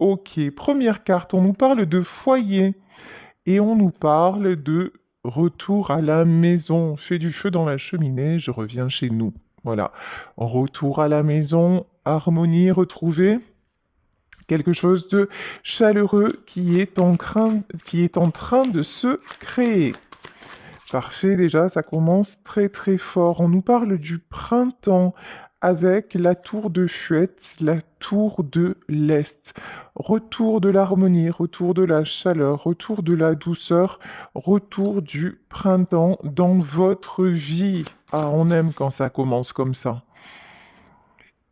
Ok, première carte, on nous parle de foyer et on nous parle de retour à la maison. On fait du feu dans la cheminée, je reviens chez nous. Voilà, retour à la maison, harmonie retrouvée, quelque chose de chaleureux qui est en train de se créer. Parfait, déjà, ça commence très très fort. On nous parle du printemps avec la tour de Chouette, la tour de l'Est. Retour de l'harmonie, retour de la chaleur, retour de la douceur, retour du printemps dans votre vie. Ah, on aime quand ça commence comme ça.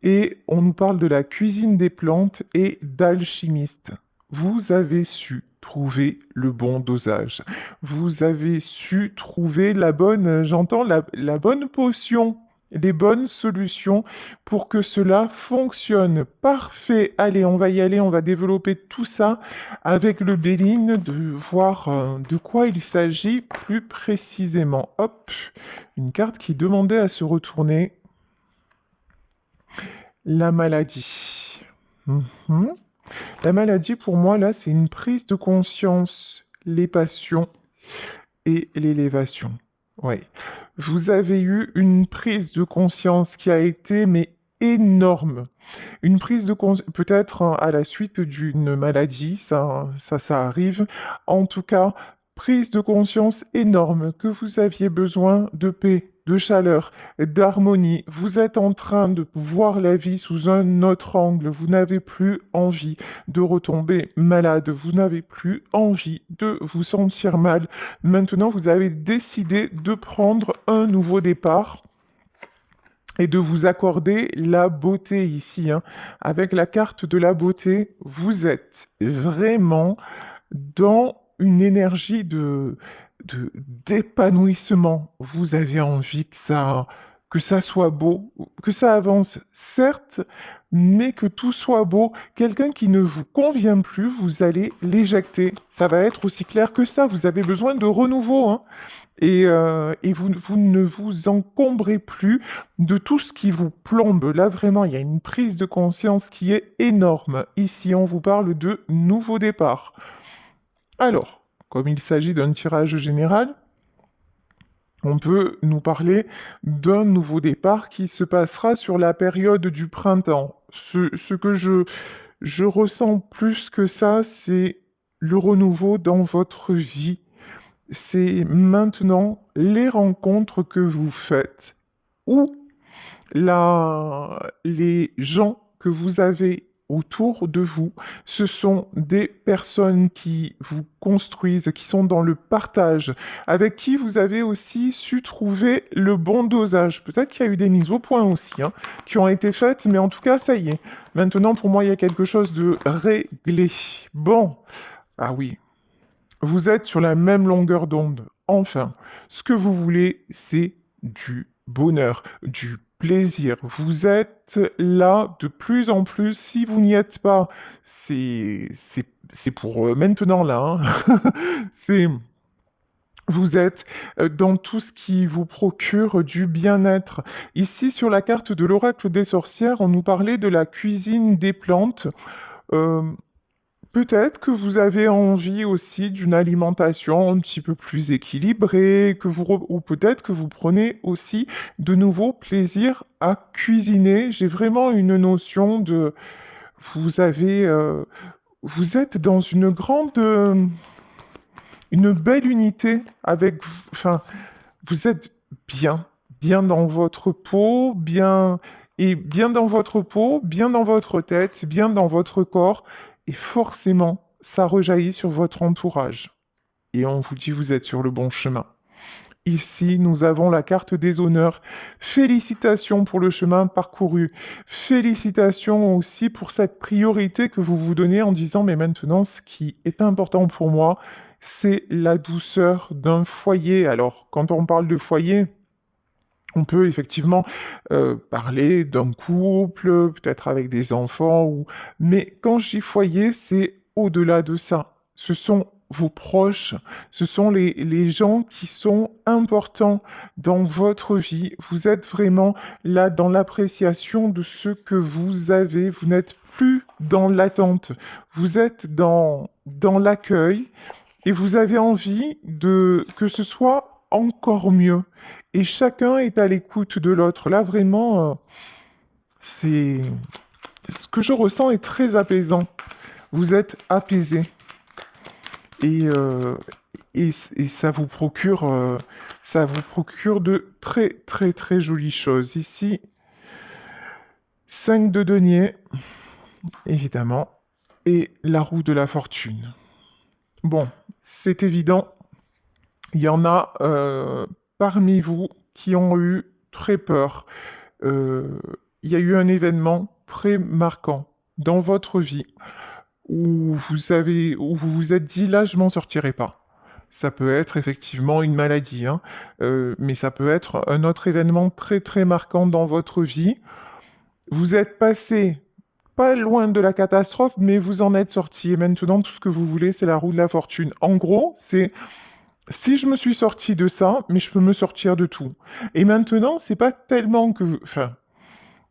Et on nous parle de la cuisine des plantes et d'alchimiste. Vous avez su trouver le bon dosage. Vous avez su trouver la bonne, j'entends, la bonne potion, les bonnes solutions pour que cela fonctionne. Parfait. Allez, on va y aller, on va développer tout ça avec le Béline, de voir de quoi il s'agit plus précisément. Hop, une carte qui demandait à se retourner. La maladie. Mhm. La maladie, pour moi, là, c'est une prise de conscience, les passions et l'élévation. Oui. Vous avez eu une prise de conscience qui a été, mais énorme. Une prise de conscience, peut-être à la suite d'une maladie, ça arrive. En tout cas, prise de conscience énorme que vous aviez besoin de paix, de chaleur, d'harmonie. Vous êtes en train de voir la vie sous un autre angle. Vous n'avez plus envie de retomber malade. Vous n'avez plus envie de vous sentir mal. Maintenant, vous avez décidé de prendre un nouveau départ et de vous accorder la beauté ici, hein. Avec la carte de la beauté, vous êtes vraiment dans une énergie d'épanouissement. Vous avez envie que ça soit beau, que ça avance, certes, mais que tout soit beau. Quelqu'un qui ne vous convient plus, vous allez l'éjecter. Ça va être aussi clair que ça. Vous avez besoin de renouveau, hein. Et vous ne vous encombrez plus de tout ce qui vous plombe. Là, vraiment, il y a une prise de conscience qui est énorme. Ici, on vous parle de nouveau départ. Alors, comme il s'agit d'un tirage général, on peut nous parler d'un nouveau départ qui se passera sur la période du printemps. Ce que je ressens plus que ça, c'est le renouveau dans votre vie. C'est maintenant les rencontres que vous faites ou les gens que vous avez autour de vous, ce sont des personnes qui vous construisent, qui sont dans le partage, avec qui vous avez aussi su trouver le bon dosage. Peut-être qu'il y a eu des mises au point aussi, hein, qui ont été faites, mais en tout cas, ça y est. Maintenant, pour moi, il y a quelque chose de réglé. Bon, ah oui, vous êtes sur la même longueur d'onde. Enfin, ce que vous voulez, c'est du bonheur, du plaisir. Vous êtes là de plus en plus. Si vous n'y êtes pas, c'est pour maintenant là, hein. C'est vous êtes dans tout ce qui vous procure du bien-être. Ici, sur la carte de l'oracle des sorcières, on nous parlait de la cuisine des plantes. Euh, Peut-être que vous avez envie aussi d'une alimentation un petit peu plus équilibrée, ou peut-être que vous prenez aussi de nouveaux plaisirs à cuisiner. J'ai vraiment une notion de... Vous avez... vous êtes dans une grande... une belle unité avec... Enfin, vous êtes bien, bien dans votre peau, bien... Et bien dans votre peau, bien dans votre tête, bien dans votre corps. Et forcément, ça rejaillit sur votre entourage. Et on vous dit, vous êtes sur le bon chemin. Ici, nous avons la carte des honneurs. Félicitations pour le chemin parcouru. Félicitations aussi pour cette priorité que vous vous donnez en disant, mais maintenant, ce qui est important pour moi, c'est la douceur d'un foyer. Alors, quand on parle de foyer, on peut effectivement parler d'un couple, peut-être avec des enfants, mais quand je dis foyer, c'est au-delà de ça. Ce sont vos proches, ce sont les gens qui sont importants dans votre vie. Vous êtes vraiment là dans l'appréciation de ce que vous avez. Vous n'êtes plus dans l'attente, vous êtes dans l'accueil et vous avez envie que ce soit encore mieux. Et chacun est à l'écoute de l'autre. Là, vraiment, c'est... Ce que je ressens est très apaisant. Vous êtes apaisé. Et, euh, et ça vous procure de très très très jolies choses. Ici, 5 de denier, évidemment, et la roue de la fortune. Bon, c'est évident, il y en a parmi vous qui ont eu très peur. Euh, il y a eu un événement très marquant dans votre vie où vous vous êtes dit là, je m'en sortirai pas. Ça peut être effectivement une maladie, hein, mais ça peut être un autre événement très très marquant dans votre vie. Vous êtes passé pas loin de la catastrophe, mais vous en êtes sorti. Et maintenant, tout ce que vous voulez, c'est la roue de la fortune. En gros, c'est si je me suis sorti de ça, mais je peux me sortir de tout. Et maintenant, c'est pas tellement que, enfin,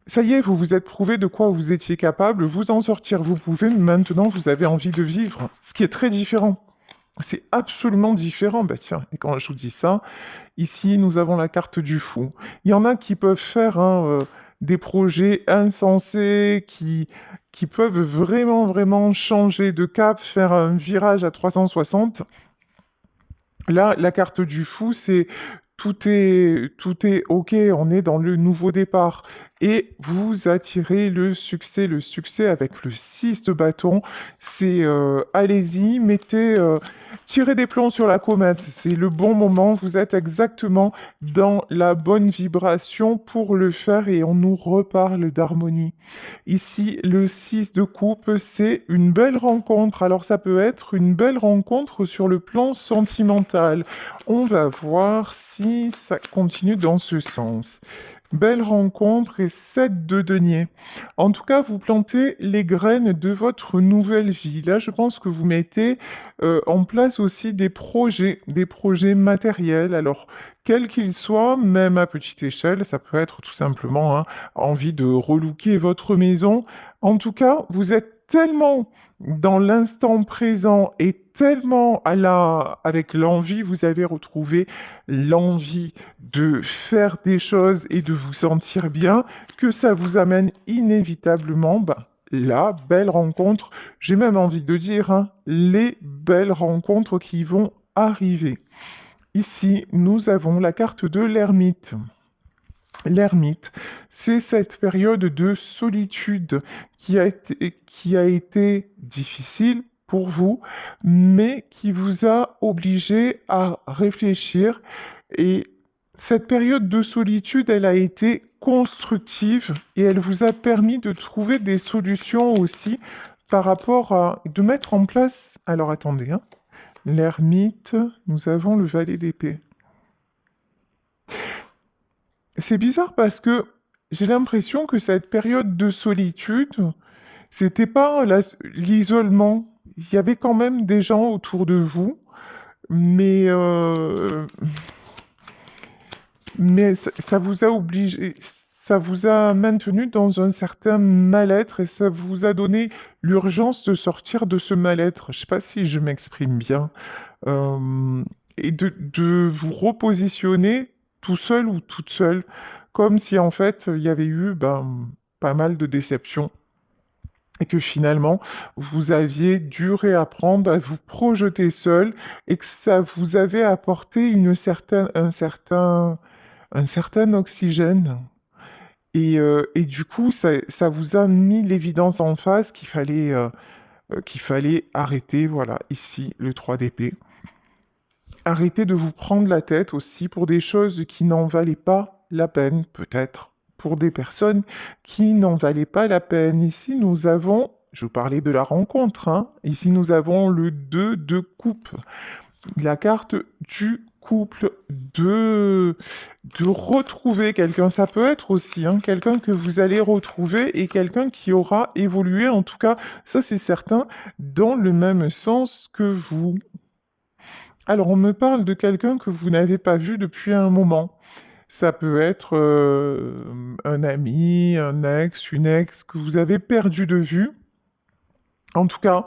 ça y est, vous vous êtes prouvé de quoi vous étiez capable, vous en sortir, vous pouvez, mais maintenant, vous avez envie de vivre. Ce qui est très différent. C'est absolument différent. Bah tiens, et quand je vous dis ça, ici, nous avons la carte du fou. Il y en a qui peuvent faire des projets insensés, qui peuvent vraiment, vraiment changer de cap, faire un virage à 360. Là, la carte du fou, c'est tout est OK, on est dans le nouveau départ. Et vous attirez le succès avec le 6 de bâton. C'est allez-y, tirez des plombs sur la comète. C'est le bon moment, vous êtes exactement dans la bonne vibration pour le faire et on nous reparle d'harmonie. Ici, le 6 de coupe, c'est une belle rencontre. Alors ça peut être une belle rencontre sur le plan sentimental. On va voir si ça continue dans ce sens. Belle rencontre et 7 de denier. En tout cas, vous plantez les graines de votre nouvelle vie. Là, je pense que vous mettez en place aussi des projets matériels. Alors, quels qu'ils soient, même à petite échelle, ça peut être tout simplement hein, envie de relooker votre maison. En tout cas, vous êtes tellement dans l'instant présent et tellement avec l'envie, vous avez retrouvé l'envie de faire des choses et de vous sentir bien, que ça vous amène inévitablement, la belle rencontre, j'ai même envie de dire, hein, les belles rencontres qui vont arriver. Ici, nous avons la carte de l'ermite. L'ermite, c'est cette période de solitude qui a été difficile pour vous, mais qui vous a obligé à réfléchir. Et cette période de solitude, elle a été constructive et elle vous a permis de trouver des solutions aussi par rapport de mettre en place... Alors attendez, hein. L'ermite, nous avons le valet d'épée. C'est bizarre parce que j'ai l'impression que cette période de solitude, c'était pas l'isolement. Il y avait quand même des gens autour de vous, mais, ça vous a obligé, ça vous a maintenu dans un certain mal-être et ça vous a donné l'urgence de sortir de ce mal-être. Je sais pas si je m'exprime bien. Euh, et de vous repositionner tout seul ou toute seule, comme si en fait il y avait eu pas mal de déceptions et que finalement vous aviez dû réapprendre à vous projeter seul et que ça vous avait apporté un certain oxygène. Et du coup, ça vous a mis l'évidence en face qu'il fallait arrêter, voilà, ici, le 3 d'épée. Arrêtez de vous prendre la tête aussi pour des choses qui n'en valaient pas la peine, peut-être, pour des personnes qui n'en valaient pas la peine. Ici, nous avons, je vous parlais de la rencontre, hein. Ici, nous avons le 2 de coupe, la carte du couple, de retrouver quelqu'un. Ça peut être aussi hein, quelqu'un que vous allez retrouver et quelqu'un qui aura évolué, en tout cas, ça c'est certain, dans le même sens que vous. Alors, on me parle de quelqu'un que vous n'avez pas vu depuis un moment. Ça peut être un ami, un ex, une ex que vous avez perdu de vue. En tout cas,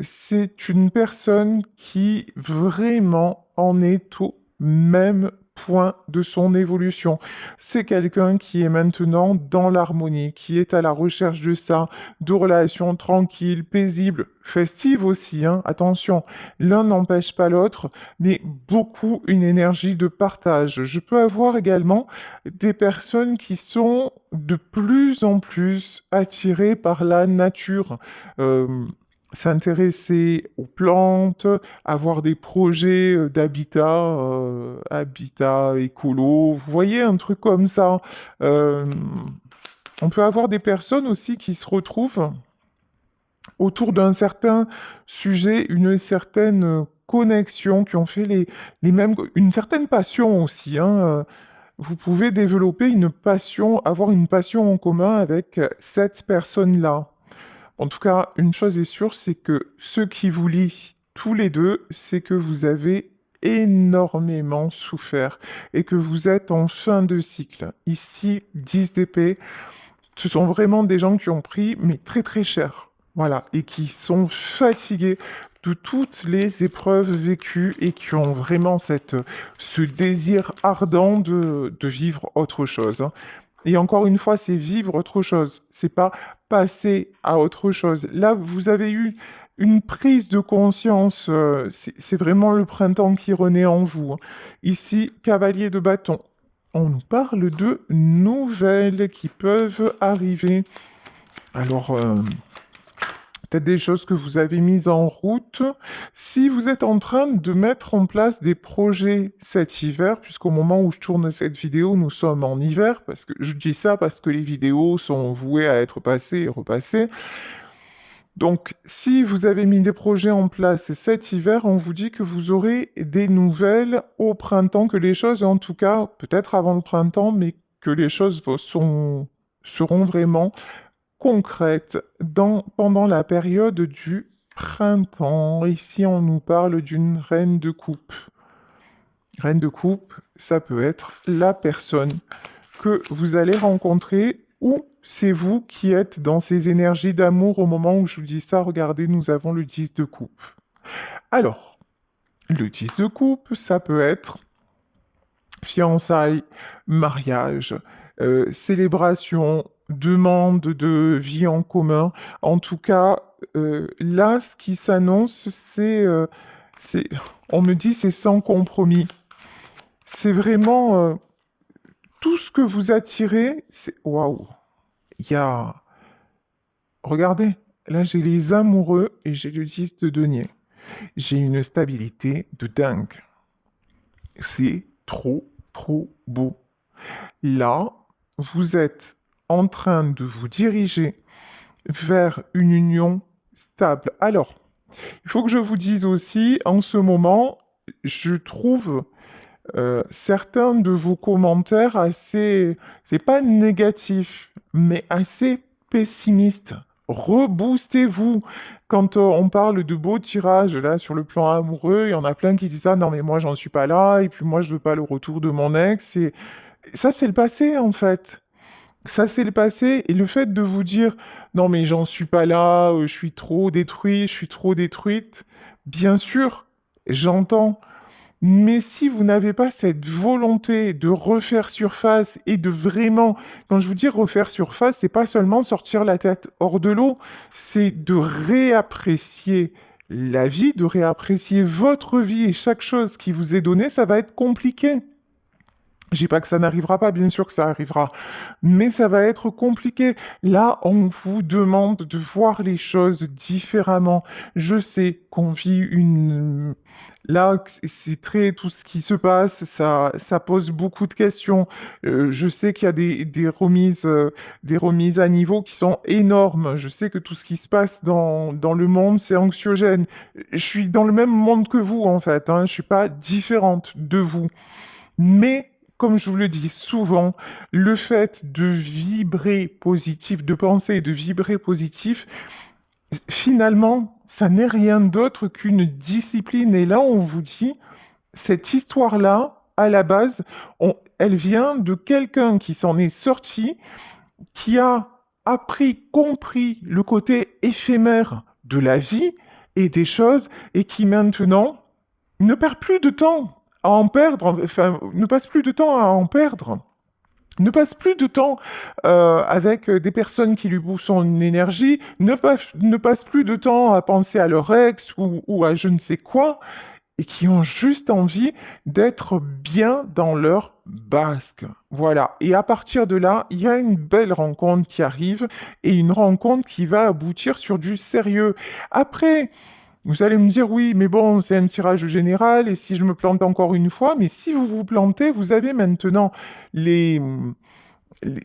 c'est une personne qui vraiment en est au même point de son évolution. C'est quelqu'un qui est maintenant dans l'harmonie, qui est à la recherche de ça, de relations tranquilles, paisibles, festives aussi, hein, attention. L'un n'empêche pas l'autre, mais beaucoup une énergie de partage. Je peux avoir également des personnes qui sont de plus en plus attirées par la nature. Euh, S'intéresser aux plantes, avoir des projets d'habitat, habitat écolo, vous voyez, un truc comme ça. Euh, on peut avoir des personnes aussi qui se retrouvent autour d'un certain sujet, une certaine connexion, qui ont fait les mêmes, une certaine passion aussi, hein. Vous pouvez développer une passion, avoir une passion en commun avec cette personne-là. En tout cas, une chose est sûre, c'est que ce qui vous lie tous les deux, c'est que vous avez énormément souffert et que vous êtes en fin de cycle. Ici, 10 d'épée, ce sont vraiment des gens qui ont pris, mais très très cher. Voilà, et qui sont fatigués de toutes les épreuves vécues et qui ont vraiment ce désir ardent de vivre autre chose, hein. Et encore une fois, c'est vivre autre chose. C'est pas passer à autre chose. Là, vous avez eu une prise de conscience. C'est vraiment le printemps qui renaît en vous, hein. Ici, cavalier de bâton. On nous parle de nouvelles qui peuvent arriver. Alors, peut-être des choses que vous avez mises en route. Si vous êtes en train de mettre en place des projets cet hiver, puisqu'au moment où je tourne cette vidéo, nous sommes en hiver, parce que je dis ça parce que les vidéos sont vouées à être passées et repassées. Donc, si vous avez mis des projets en place cet hiver, on vous dit que vous aurez des nouvelles au printemps, que les choses, en tout cas, peut-être avant le printemps, mais que les choses seront vraiment concrètes pendant la période du printemps. Ici, on nous parle d'une reine de coupe. Reine de coupe, ça peut être la personne que vous allez rencontrer ou c'est vous qui êtes dans ces énergies d'amour au moment où je vous dis ça. Regardez, nous avons le 10 de coupe. Alors, le 10 de coupe, ça peut être fiançailles, mariage, célébration, demande de vie en commun. En tout cas, là, ce qui s'annonce, c'est, on me dit, c'est sans compromis. C'est vraiment tout ce que vous attirez. C'est waouh. Il y a, regardez, là j'ai les amoureux et j'ai le 10 de denier. J'ai une stabilité de dingue. C'est trop, trop beau. Là, vous êtes en train de vous diriger vers une union stable. Alors, il faut que je vous dise aussi, en ce moment, je trouve certains de vos commentaires assez, c'est pas négatif, mais assez pessimistes. Reboostez-vous. Quand on parle de beaux tirages là sur le plan amoureux, il y en a plein qui disent ah non mais moi j'en suis pas là et puis moi je veux pas le retour de mon ex et ça c'est le passé en fait. Ça c'est le passé et le fait de vous dire non mais j'en suis pas là, je suis trop détruit, je suis trop détruite. Bien sûr, j'entends. Mais si vous n'avez pas cette volonté de refaire surface et de vraiment, quand je vous dis refaire surface, c'est pas seulement sortir la tête hors de l'eau, c'est de réapprécier la vie, de réapprécier votre vie et chaque chose qui vous est donnée, ça va être compliqué. Je dis pas que ça n'arrivera pas, bien sûr que ça arrivera, mais ça va être compliqué. Là, on vous demande de voir les choses différemment. Je sais qu'on vit une... Là, c'est très... Tout ce qui se passe, ça pose beaucoup de questions. Je sais qu'il y a des remises à niveau qui sont énormes. Je sais que tout ce qui se passe dans le monde, c'est anxiogène. Je suis dans le même monde que vous, en fait, hein. Je suis pas différente de vous. Mais, comme je vous le dis souvent, le fait de vibrer positif, de penser et de vibrer positif, finalement, ça n'est rien d'autre qu'une discipline. Et là, on vous dit, cette histoire-là, à la base, elle vient de quelqu'un qui s'en est sorti, qui a appris, compris le côté éphémère de la vie et des choses et qui maintenant ne perd plus de temps à en perdre, enfin, ne passe plus de temps à en perdre. Ne passe plus de temps avec des personnes qui lui bouffent son énergie, ne passe plus de temps à penser à leur ex ou à je ne sais quoi, et qui ont juste envie d'être bien dans leur basque. Voilà. Et à partir de là, il y a une belle rencontre qui arrive et une rencontre qui va aboutir sur du sérieux. Après, vous allez me dire, oui, mais bon, c'est un tirage général, et si je me plante encore une fois, mais si vous vous plantez, vous avez maintenant les,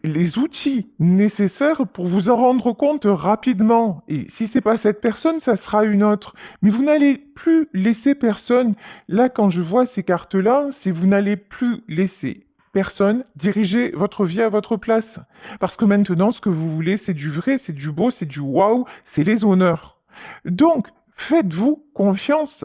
les outils nécessaires pour vous en rendre compte rapidement. Et si c'est pas cette personne, ça sera une autre. Mais vous n'allez plus laisser personne. Là, quand je vois ces cartes-là, c'est vous n'allez plus laisser personne diriger votre vie à votre place. Parce que maintenant, ce que vous voulez, c'est du vrai, c'est du beau, c'est du waouh, c'est les honneurs. Donc, faites-vous confiance.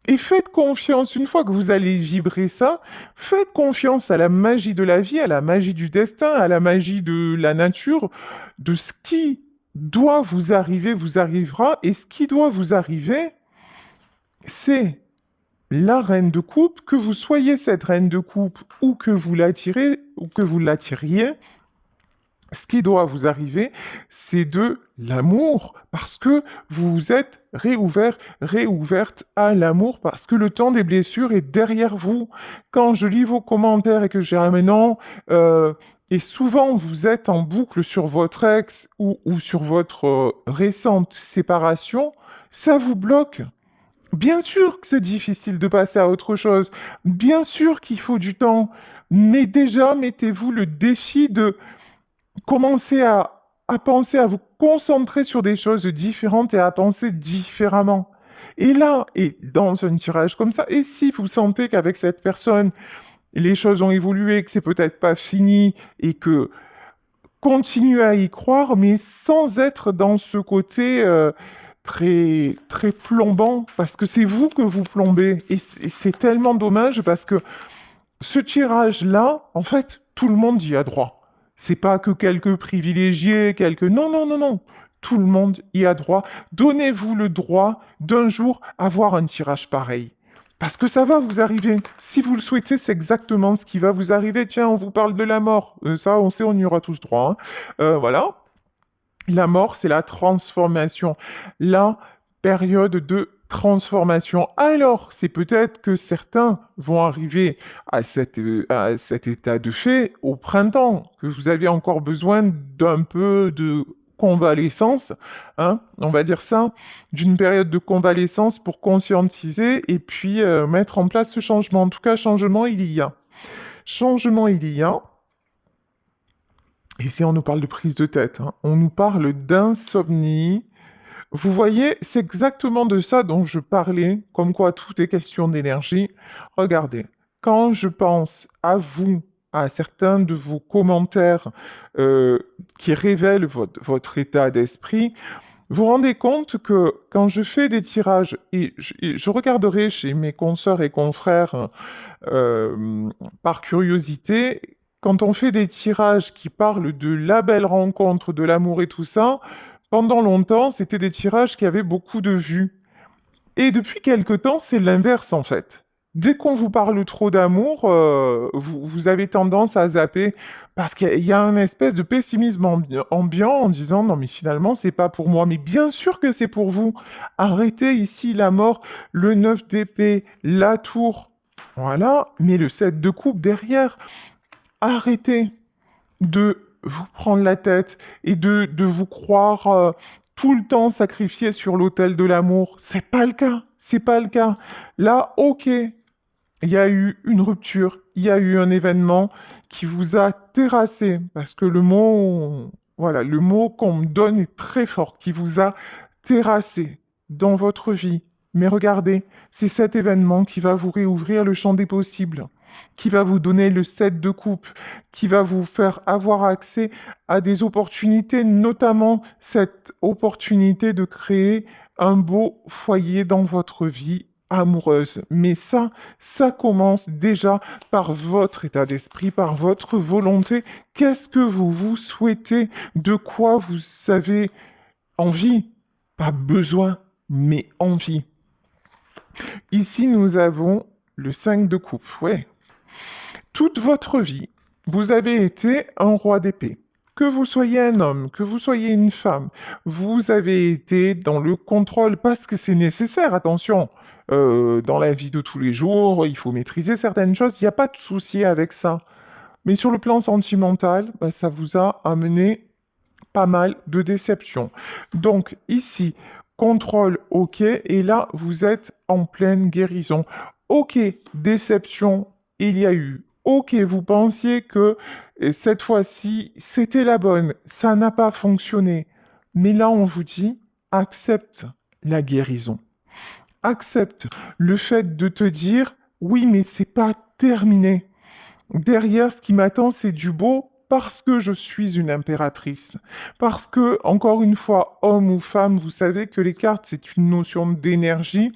Et faites confiance, une fois que vous allez vibrer ça, faites confiance à la magie de la vie, à la magie du destin, à la magie de la nature, de ce qui doit vous arriver vous arrivera, et ce qui doit vous arriver, c'est la reine de coupe, que vous soyez cette reine de coupe ou que vous l'attirez ou que vous l'attiriez, ce qui doit vous arriver, c'est de l'amour, parce que vous vous êtes réouvert, réouverte à l'amour, parce que le temps des blessures est derrière vous. Quand je lis vos commentaires et que j'ai ah mais non, et souvent vous êtes en boucle sur votre ex ou sur votre récente séparation, ça vous bloque. Bien sûr que c'est difficile de passer à autre chose, bien sûr qu'il faut du temps, mais déjà mettez-vous le défi de commencez à penser, à vous concentrer sur des choses différentes et à penser différemment. Et là, et dans un tirage comme ça, et si vous sentez qu'avec cette personne, les choses ont évolué, que c'est peut-être pas fini et que continuez à y croire, mais sans être dans ce côté très, très plombant, parce que c'est vous que vous plombez. Et c'est tellement dommage parce que ce tirage-là, en fait, tout le monde y a droit. C'est pas que quelques privilégiés, quelques... Non, non, non, non. Tout le monde y a droit. Donnez-vous le droit d'un jour avoir un tirage pareil. Parce que ça va vous arriver. Si vous le souhaitez, c'est exactement ce qui va vous arriver. Tiens, on vous parle de la mort. Ça, on sait, on y aura tous droit. Hein. Voilà. La mort, c'est la transformation. La période de transformation. Alors, c'est peut-être que certains vont arriver à cet état de fait au printemps, que vous avez encore besoin d'un peu de convalescence, hein, on va dire ça, d'une période de convalescence pour conscientiser et puis mettre en place ce changement. En tout cas, changement, il y a. Changement, il y a. Ici, on nous parle de prise de tête, hein. On nous parle d'insomnie. Vous voyez, c'est exactement de ça dont je parlais, comme quoi tout est question d'énergie. Regardez, quand je pense à vous, à certains de vos commentaires qui révèlent votre état d'esprit, vous vous rendez compte que quand je fais des tirages, et je regarderai chez mes consoeurs et confrères par curiosité, quand on fait des tirages qui parlent de la belle rencontre, de l'amour et tout ça, pendant longtemps, c'était des tirages qui avaient beaucoup de vues. Et depuis quelque temps, c'est l'inverse en fait. Dès qu'on vous parle trop d'amour, vous avez tendance à zapper parce qu'il y a une espèce de pessimisme ambiant en disant non mais finalement c'est pas pour moi. Mais bien sûr que c'est pour vous. Arrêtez ici la mort, le 9 d'épée, la tour. Voilà, mais le 7 de coupe derrière. Arrêtez de vous prendre la tête et de vous croire tout le temps sacrifié sur l'autel de l'amour. C'est pas le cas. C'est pas le cas. Là, ok, il y a eu une rupture, il y a eu un événement qui vous a terrassé, parce que le mot, voilà, le mot qu'on me donne est très fort, qui vous a terrassé dans votre vie. Mais regardez, c'est cet événement qui va vous réouvrir le champ des possibles, qui va vous donner le 7 de coupe, qui va vous faire avoir accès à des opportunités, notamment cette opportunité de créer un beau foyer dans votre vie amoureuse. Mais ça commence déjà par votre état d'esprit, par votre volonté. Qu'est-ce que vous vous souhaitez? De quoi vous avez envie? Pas besoin, mais envie. Ici, nous avons le 5 de coupe. Ouais. Toute votre vie, vous avez été un roi d'épée. Que vous soyez un homme, que vous soyez une femme, vous avez été dans le contrôle parce que c'est nécessaire, attention. Dans la vie de tous les jours, il faut maîtriser certaines choses, il n'y a pas de souci avec ça. Mais sur le plan sentimental, bah, ça vous a amené pas mal de déceptions. Donc ici, contrôle, ok, et là, vous êtes en pleine guérison. Ok, déception, il y a eu. Ok, vous pensiez que cette fois-ci, c'était la bonne, ça n'a pas fonctionné. Mais là, on vous dit, accepte la guérison. Accepte le fait de te dire, oui, mais c'est pas terminé. Derrière, ce qui m'attend, c'est du beau parce que je suis une impératrice. Parce que, encore une fois, homme ou femme, vous savez que les cartes, c'est une notion d'énergie.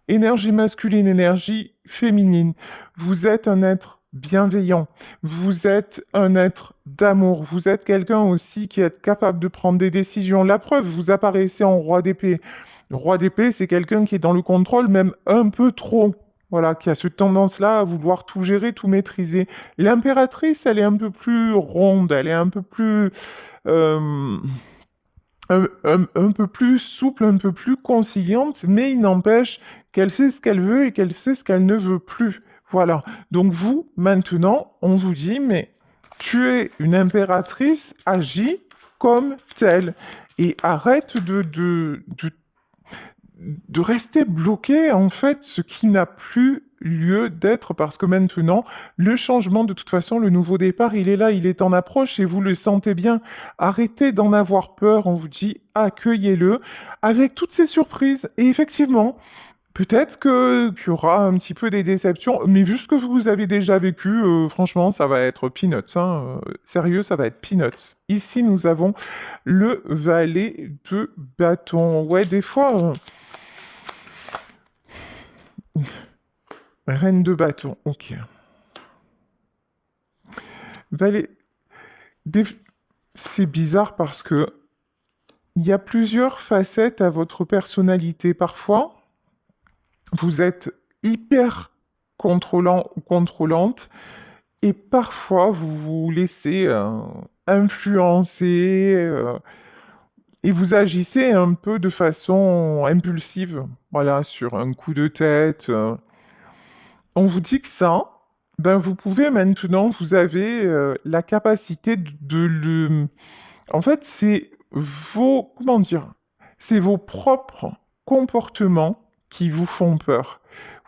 Énergie masculine, énergie féminine. Vous êtes un être bienveillant. Vous êtes un être d'amour. Vous êtes quelqu'un aussi qui est capable de prendre des décisions. La preuve, vous apparaissez en roi d'épée. Le roi d'épée, c'est quelqu'un qui est dans le contrôle, même un peu trop. Voilà, qui a cette tendance-là à vouloir tout gérer, tout maîtriser. L'impératrice, elle est un peu plus ronde, elle est un peu plus... euh, un peu plus souple, un peu plus conciliante, mais il n'empêche qu'elle sait ce qu'elle veut et qu'elle sait ce qu'elle ne veut plus. Voilà. Donc vous, maintenant, on vous dit, mais tu es une impératrice, agis comme telle. Et arrête de rester bloqué, en fait, ce qui n'a plus lieu d'être, parce que maintenant, le changement, de toute façon, le nouveau départ, il est là, il est en approche, et vous le sentez bien. Arrêtez d'en avoir peur, on vous dit, accueillez-le, avec toutes ces surprises. Et effectivement, peut-être qu'il y aura un petit peu des déceptions, mais vu ce que vous avez déjà vécu, franchement, ça va être peanuts, hein. Sérieux, ça va être peanuts. Ici, nous avons le valet de bâton. Ouais, des fois... Reine de bâton, ok. Valet... des- C'est bizarre parce que il y a plusieurs facettes à votre personnalité. Parfois, vous êtes hyper contrôlant ou contrôlante, et parfois, vous vous laissez influencer, et vous agissez un peu de façon impulsive. Voilà, sur un coup de tête. On vous dit que ça, ben vous pouvez maintenant, vous avez la capacité de le... En fait, c'est vos... Comment dire? C'est vos propres comportements qui vous font peur.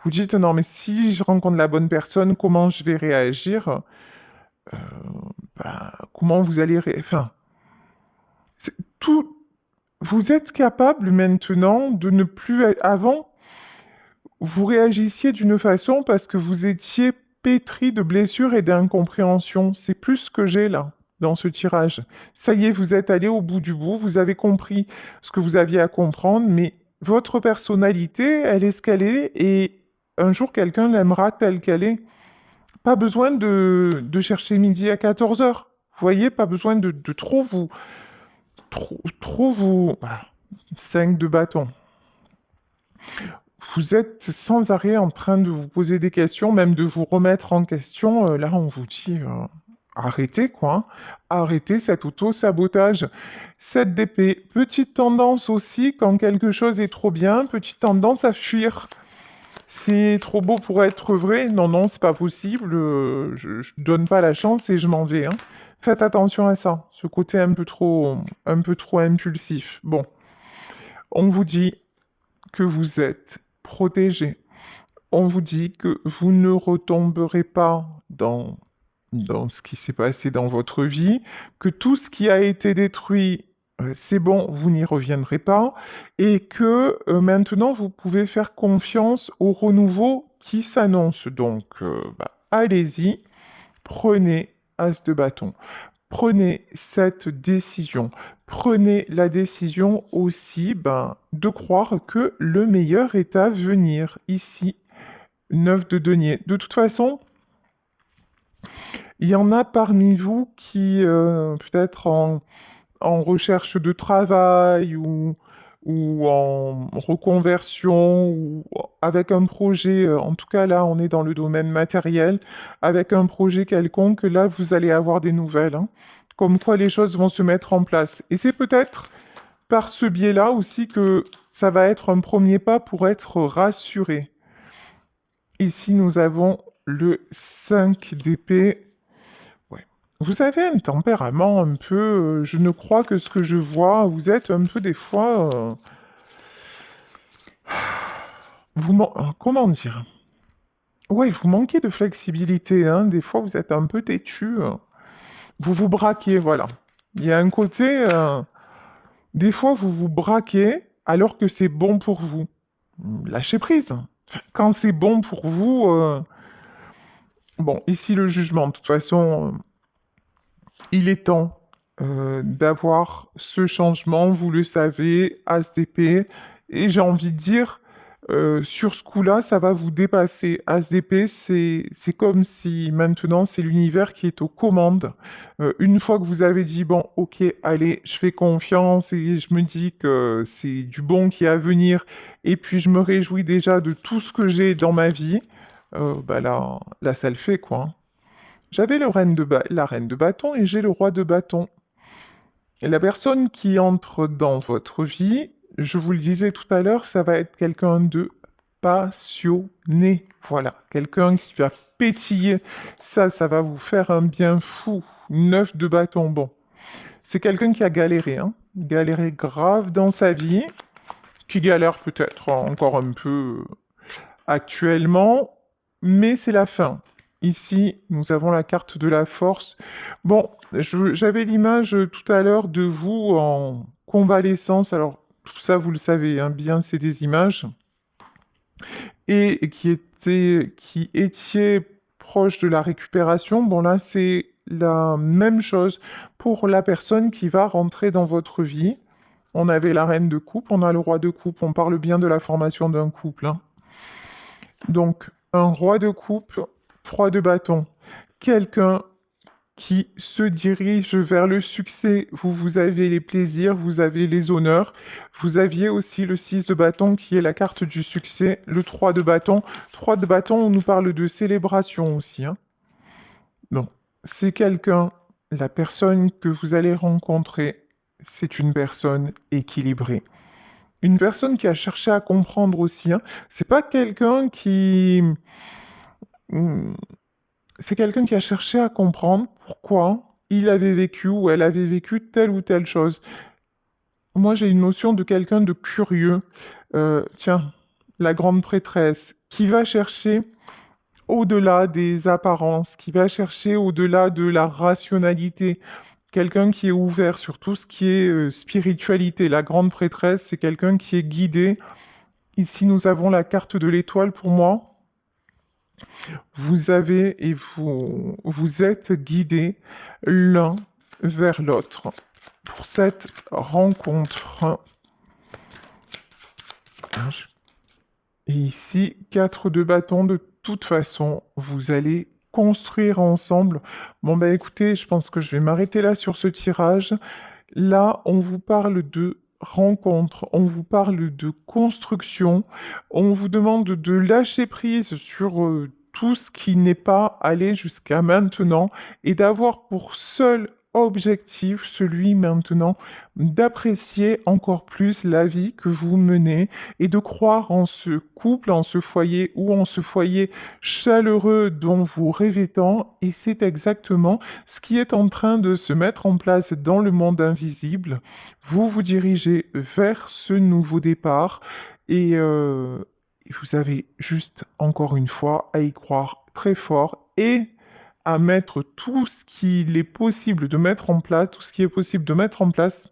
Vous dites, non, mais si je rencontre la bonne personne, comment je vais réagir? Euh, comment vous allez... Enfin, tout... Vous êtes capable maintenant de ne plus... Avant, vous réagissiez d'une façon parce que vous étiez pétri de blessures et d'incompréhension. C'est plus ce que j'ai là, dans ce tirage. Ça y est, vous êtes allé au bout du bout, vous avez compris ce que vous aviez à comprendre, mais votre personnalité, elle est ce qu'elle est, et un jour, quelqu'un l'aimera telle qu'elle est. Pas besoin de chercher midi à 14 heures. Vous voyez, pas besoin de trop vous... Trop vous... Voilà. 5 de bâton. Vous êtes sans arrêt en train de vous poser des questions, même de vous remettre en question. Là, on vous dit arrêtez, quoi. Arrêtez cet auto-sabotage. Cette d'épée. Petite tendance aussi, quand quelque chose est trop bien, petite tendance à fuir. C'est trop beau pour être vrai. Non, non, c'est pas possible. Je donne pas la chance et je m'en vais, hein. Faites attention à ça. Ce côté un peu trop impulsif. Bon, on vous dit que vous êtes protégé. On vous dit que vous ne retomberez pas dans ce qui s'est passé dans votre vie, que tout ce qui a été détruit, c'est bon, vous n'y reviendrez pas, et que maintenant vous pouvez faire confiance au renouveau qui s'annonce. Donc, allez-y, prenez As de bâton. Prenez cette décision. Prenez la décision aussi de croire que le meilleur est à venir. Ici, 9 de denier. De toute façon, il y en a parmi vous qui, peut-être en recherche de travail ou en reconversion ou avec un projet, en tout cas là on est dans le domaine matériel, avec un projet quelconque, là vous allez avoir des nouvelles, hein, comme quoi les choses vont se mettre en place. Et c'est peut-être par ce biais-là aussi que ça va être un premier pas pour être rassuré. Ici nous avons le 5 d'épée. Ouais. Vous avez un tempérament un peu, je ne crois que ce que je vois, vous êtes un peu des fois, comment dire? Ouais, vous manquez de flexibilité, hein. Des fois, vous êtes un peu têtu. Vous vous braquez, voilà. Il y a un côté, des fois, vous vous braquez alors que c'est bon pour vous. Lâchez prise. Enfin, quand c'est bon pour vous, bon, ici le jugement, de toute façon, il est temps d'avoir ce changement, vous le savez, ASDP, et j'ai envie de dire, sur ce coup-là, ça va vous dépasser. ASDP, c'est comme si maintenant c'est l'univers qui est aux commandes. Une fois que vous avez dit, bon, ok, allez, je fais confiance et je me dis que c'est du bon qui est à venir, et puis je me réjouis déjà de tout ce que j'ai dans ma vie, bah là, ça le fait, quoi, hein. J'avais la reine de bâton et j'ai le roi de bâton. Et la personne qui entre dans votre vie, je vous le disais tout à l'heure, ça va être quelqu'un de passionné. Voilà, quelqu'un qui va pétiller. Ça va vous faire un bien fou. 9 de bâton, bon. C'est quelqu'un qui a galéré, hein. Galéré grave dans sa vie, qui galère peut-être encore un peu actuellement, mais c'est la fin. Ici, nous avons la carte de la force. Bon, j'avais l'image tout à l'heure de vous en convalescence. Alors, tout ça, vous le savez, hein, bien, c'est des images. Et qui étiez proche de la récupération. Bon, là, c'est la même chose pour la personne qui va rentrer dans votre vie. On avait la reine de coupe, on a le roi de coupe. On parle bien de la formation d'un couple, hein. Donc, un roi de coupe, 3 de bâton. Quelqu'un qui se dirige vers le succès. Vous avez les plaisirs, vous avez les honneurs. Vous aviez aussi le 6 de bâton qui est la carte du succès, le 3 de bâton. 3 de bâton, on nous parle de célébration aussi, hein. Non, c'est quelqu'un, la personne que vous allez rencontrer, c'est une personne équilibrée. Une personne qui a cherché à comprendre aussi, hein. C'est pas quelqu'un qui... Hmm, c'est quelqu'un qui a cherché à comprendre pourquoi il avait vécu ou elle avait vécu telle ou telle chose. Moi, j'ai une notion de quelqu'un de curieux. Tiens, la grande prêtresse, qui va chercher au-delà des apparences, qui va chercher au-delà de la rationalité. Quelqu'un qui est ouvert sur tout ce qui est spiritualité. La grande prêtresse, c'est quelqu'un qui est guidé. Ici, nous avons la carte de l'étoile pour moi. Vous avez et vous êtes guidés l'un vers l'autre pour cette rencontre. Et ici, 4 de bâton, de toute façon, vous allez construire ensemble. Bon, bah écoutez, je pense que je vais m'arrêter là sur ce tirage. Là, on vous parle de rencontre, on vous parle de construction, on vous demande de lâcher prise sur tout ce qui n'est pas allé jusqu'à maintenant et d'avoir pour seul objectif celui maintenant d'apprécier encore plus la vie que vous menez et de croire en ce couple, en ce foyer ou en ce foyer chaleureux dont vous rêvez tant. Et c'est exactement ce qui est en train de se mettre en place dans le monde invisible. Vous vous dirigez vers ce nouveau départ et vous avez juste, encore une fois, à y croire très fort et à mettre tout ce qu'il est possible de mettre en place, tout ce qui est possible de mettre en place